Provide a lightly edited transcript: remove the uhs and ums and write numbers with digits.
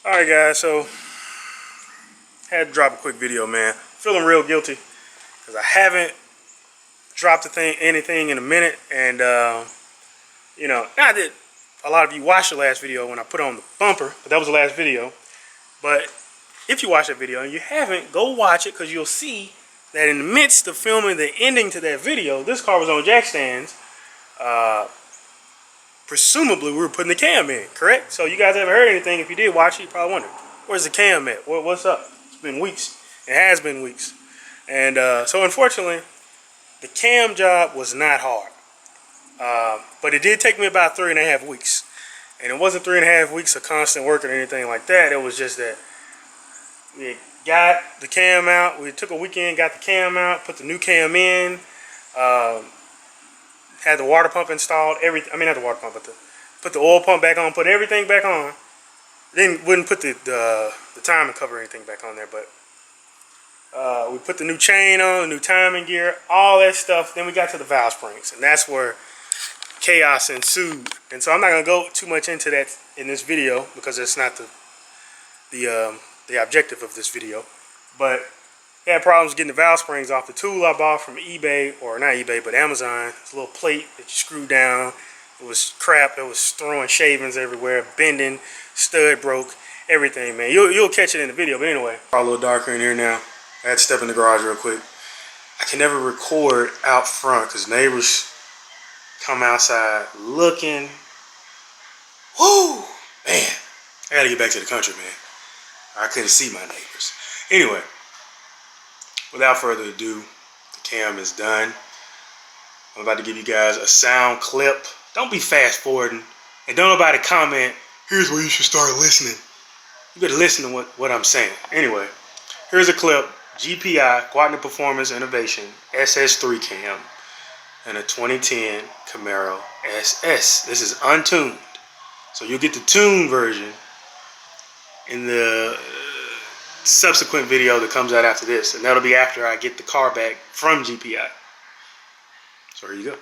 Alright guys, so had to drop a quick video, man. Feeling real guilty because I haven't dropped anything in a minute, and you know, not that a lot of you watched the last video when I put on the bumper, but that was the last video. But if you watch that video and you haven't, go watch it, because you'll see that in the midst of filming the ending to that video, this car was on jack stands. Presumably we were putting the cam in, correct? So you guys haven't heard anything. If you did watch it, you probably wondered, where's the cam at? What's up? It's been weeks. It has been weeks. And so unfortunately, the cam job was not hard. But it did take me about 3.5 weeks. And it wasn't 3.5 weeks of constant work or anything like that. It was just that we got the cam out. We took a weekend, got the cam out, put the new cam in. Had the water pump installed, everything. I mean, not the water pump, but put the oil pump back on, put everything back on. Then wouldn't put the timing cover or anything back on there, but we put the new chain on, the new timing gear, all that stuff. Then we got to the valve springs, and that's where chaos ensued. And so I'm not gonna go too much into that in this video, because it's not the objective of this video. But had problems getting the valve springs off. The tool I bought from eBay, or not eBay, but Amazon. It's a little plate that you screw down. It was crap. It was throwing shavings everywhere, bending, stud broke, everything, man. You'll catch it in the video. But anyway, a little darker in here now. I had to step in the garage real quick. I can never record out front because neighbors come outside looking. Whoo, man! I gotta get back to the country, man. I couldn't see my neighbors. Anyway. Without further ado, the cam is done. I'm about to give you guys a sound clip. Don't be fast forwarding, and don't nobody comment, here's where you should start listening. You better listen to what I'm saying. Anyway, here's a clip. GPI, Guadalajara Performance Innovation, SS3 cam, and a 2010 Camaro SS. This is untuned. So you'll get the tuned version in the subsequent video that comes out after this, and that'll be after I get the car back from GPI. So here you go.